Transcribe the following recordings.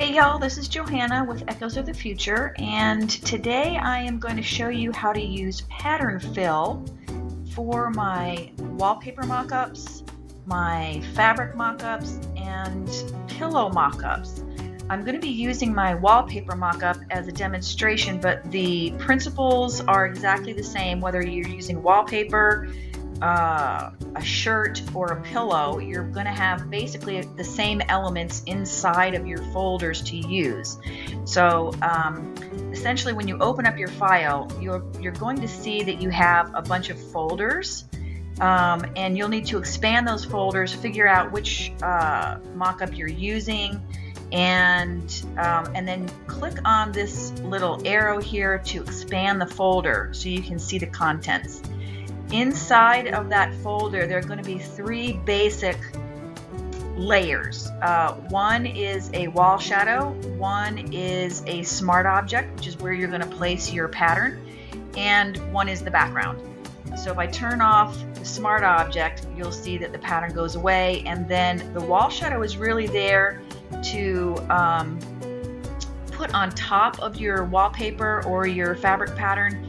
Hey y'all, this is Johanna with Echoes of the Future, and today I am going to show you how to use pattern fill for my wallpaper mock-ups, my fabric mock-ups, and pillow mock-ups. I'm going to be using my wallpaper mock-up as a demonstration, but the principles are exactly the same whether you're using wallpaper, a shirt, or a pillow. You're going to have basically the same elements inside of your folders to use. So essentially when you open up your file, you're going to see that you have a bunch of folders, and you'll need to expand those folders, figure out which mock-up you're using, and then click on this little arrow here to expand the folder so you can see the contents. Inside of that folder, there are going to be three basic layers. One is a wall shadow, one is a smart object, which is where you're going to place your pattern, and one is the background. So if I turn off the smart object, you'll see that the pattern goes away, and then the wall shadow is really there to put on top of your wallpaper or your fabric pattern,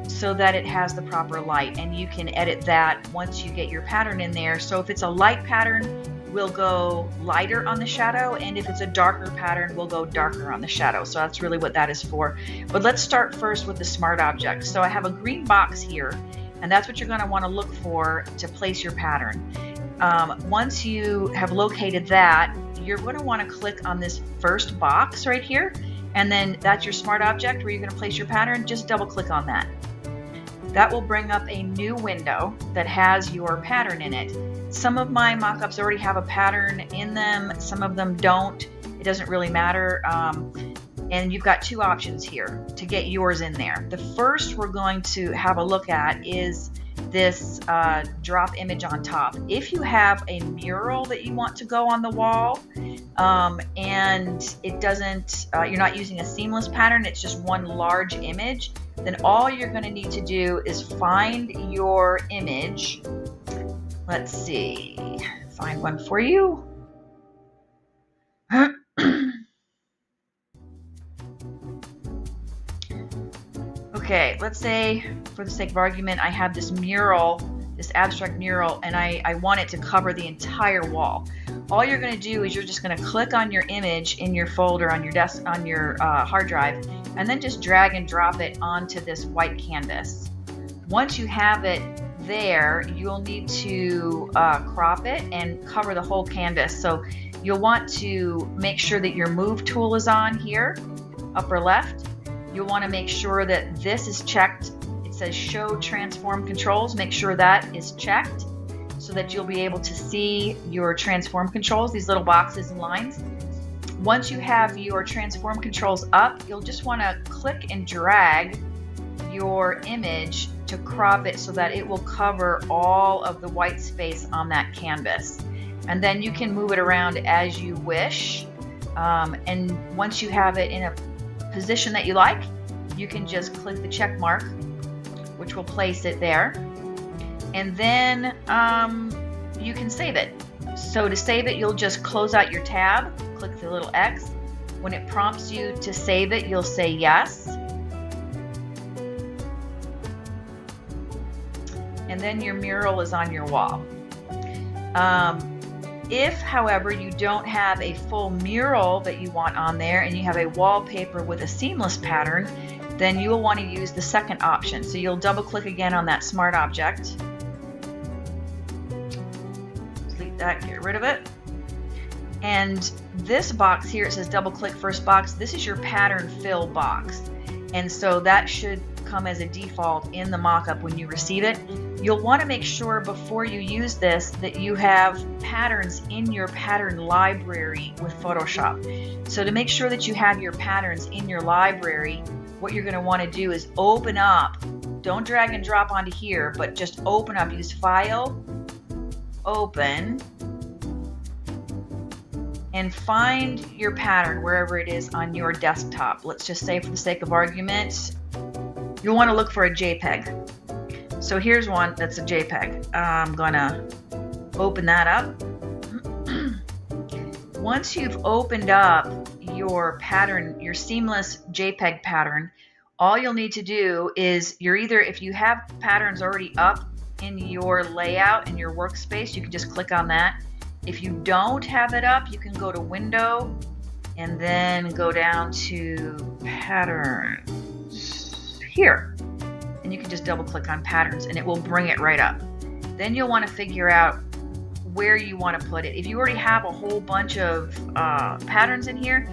so that it has the proper light, and you can edit that once you get your pattern in there. So if it's a light pattern, we'll go lighter on the shadow, and if it's a darker pattern, we'll go darker on the shadow. So that's really what that is for. But let's start first with the smart object. So I have a green box here, and that's what you're going to want to look for to place your pattern. Once you have located that, you're going to want to click on this first box right here, and then that's your smart object where you're going to place your pattern. Just double click on that. That will bring up a new window that has your pattern in it. Some of my mock-ups already have a pattern in them, some of them don't. It doesn't really matter. And you've got two options here to get yours in there. The first we're going to have a look at is this drop image on top. If you have a mural that you want to go on the wall, and it doesn't, you're not using a seamless pattern, it's just one large image, then all you're going to need to do is find your image. Let's see, find one for you. Okay, let's say, for the sake of argument, I have this mural, this abstract mural, and I want it to cover the entire wall. All you're going to do is you're just going to click on your image in your folder on your desk, on your hard drive, and then just drag and drop it onto this white canvas. Once you have it there, you'll need to crop it and cover the whole canvas. So you'll want to make sure that your move tool is on here, upper left. You'll want to make sure that this is checked. It says show transform controls. Make sure that is checked so that you'll be able to see your transform controls, these little boxes and lines. Once you have your transform controls up, you'll just want to click and drag your image to crop it so that it will cover all of the white space on that canvas. And then you can move it around as you wish. And once you have it in a position that you like, you can just click the check mark, which will place it there, and then you can save it. So to save it, you'll just close out your tab, click the little X. When it prompts you to save it, you'll say yes, and then your mural is on your wall. If, however, you don't have a full mural that you want on there and you have a wallpaper with a seamless pattern, then you will want to use the second option. So you'll double click again on that smart object. Delete that, get rid of it. And this box here, it says double click first box. This is your pattern fill box. And so that should come as a default in the mockup when you receive it. You'll want to make sure before you use this that you have patterns in your pattern library with Photoshop. So to make sure that you have your patterns in your library, what you're going to want to do is open up. Don't drag and drop onto here, but just open up. Use File, Open, and find your pattern wherever it is on your desktop. Let's just say, for the sake of argument, you'll want to look for a JPEG. So here's one that's a JPEG. I'm gonna open that up. Once you've opened up your pattern, your seamless JPEG pattern, all you'll need to do is if you have patterns already up in your layout in your workspace, you can just click on that. If you don't have it up, you can go to Window and then go down to Patterns here. And you can just double click on Patterns and it will bring it right up. Then you'll want to figure out where you want to put it. If you already have a whole bunch of patterns in here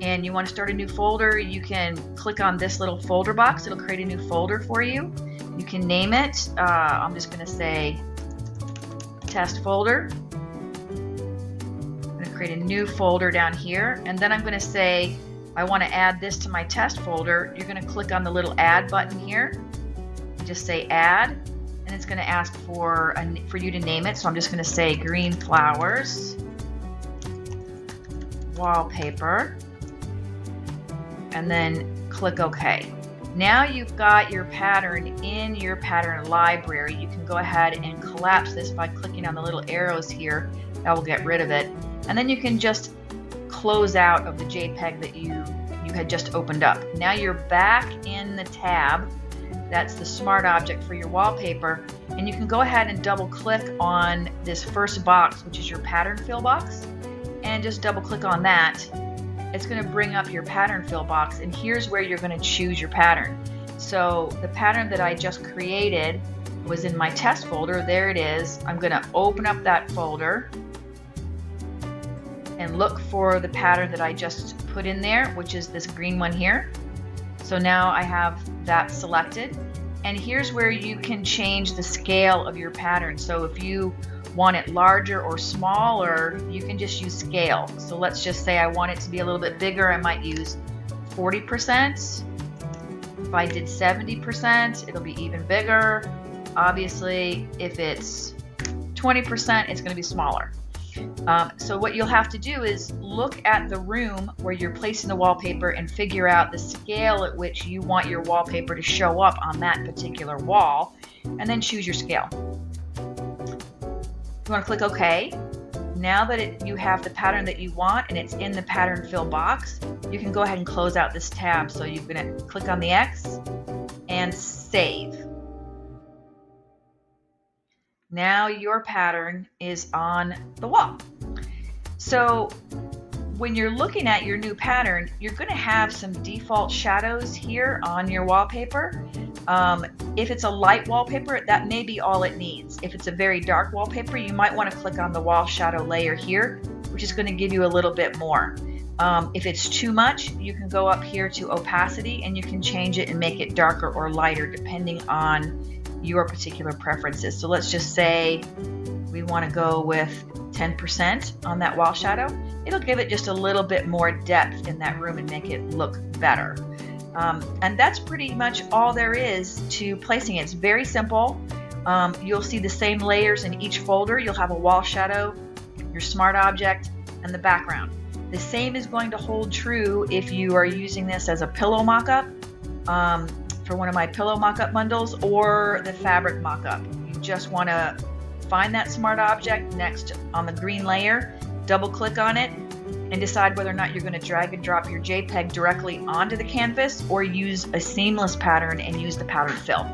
and you want to start a new folder, you can click on this little folder box. It'll create a new folder for you. You can name it. I'm just going to say test folder. I'm going to create a new folder down here, and then I'm going to say I want to add this to my test folder. You're going to click on the little add button here. Just say add, and it's going to ask for you to name it. So I'm just going to say green flowers wallpaper, and then click OK. Now you've got your pattern in your pattern library. You can go ahead and collapse this by clicking on the little arrows here. That will get rid of it. And then you can just close out of the JPEG that you had just opened up. Now you're back in the tab. That's the smart object for your wallpaper. And you can go ahead and double click on this first box, which is your pattern fill box, and just double click on that. It's going to bring up your pattern fill box, and here's where you're going to choose your pattern. So the pattern that I just created was in my test folder. There it is. I'm going to open up that folder and look for the pattern that I just put in there, which is this green one here. So now I have that selected, and here's where you can change the scale of your pattern. So if you want it larger or smaller, you can just use scale. So let's just say I want it to be a little bit bigger. I might use 40%. If I did 70%, it'll be even bigger. Obviously, if it's 20%, it's going to be smaller. So what you'll have to do is look at the room where you're placing the wallpaper and figure out the scale at which you want your wallpaper to show up on that particular wall, and then choose your scale. You want to click OK. Now that you have the pattern that you want and it's in the pattern fill box, you can go ahead and close out this tab. So you're going to click on the X and save. Now your pattern is on the wall. So when you're looking at your new pattern, you're going to have some default shadows here on your wallpaper. If it's a light wallpaper, that may be all it needs. If it's a very dark wallpaper, you might want to click on the wall shadow layer here, which is going to give you a little bit more. If it's too much, you can go up here to opacity and you can change it and make it darker or lighter depending on your particular preferences. So let's just say we want to go with 10% on that wall shadow. It'll give it just a little bit more depth in that room and make it look better. And that's pretty much all there is to placing it. It's very simple. You'll see the same layers in each folder. You'll have a wall shadow, your smart object, and the background. The same is going to hold true if you are using this as a pillow mockup for one of my pillow mockup bundles or the fabric mockup. You just want to find that smart object next on the green layer, double click on it, and decide whether or not you're going to drag and drop your JPEG directly onto the canvas or use a seamless pattern and use the pattern fill.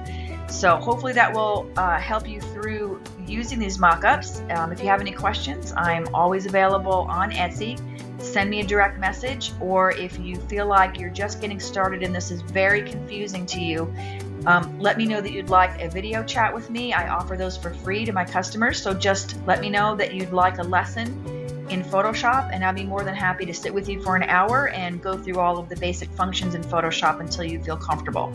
So hopefully that will help you through using these mockups. If you have any questions, I'm always available on Etsy. Send me a direct message, or if you feel like you're just getting started and this is very confusing to you, let me know that you'd like a video chat with me. I offer those for free to my customers, so just let me know that you'd like a lesson in Photoshop, and I'll be more than happy to sit with you for an hour and go through all of the basic functions in Photoshop until you feel comfortable.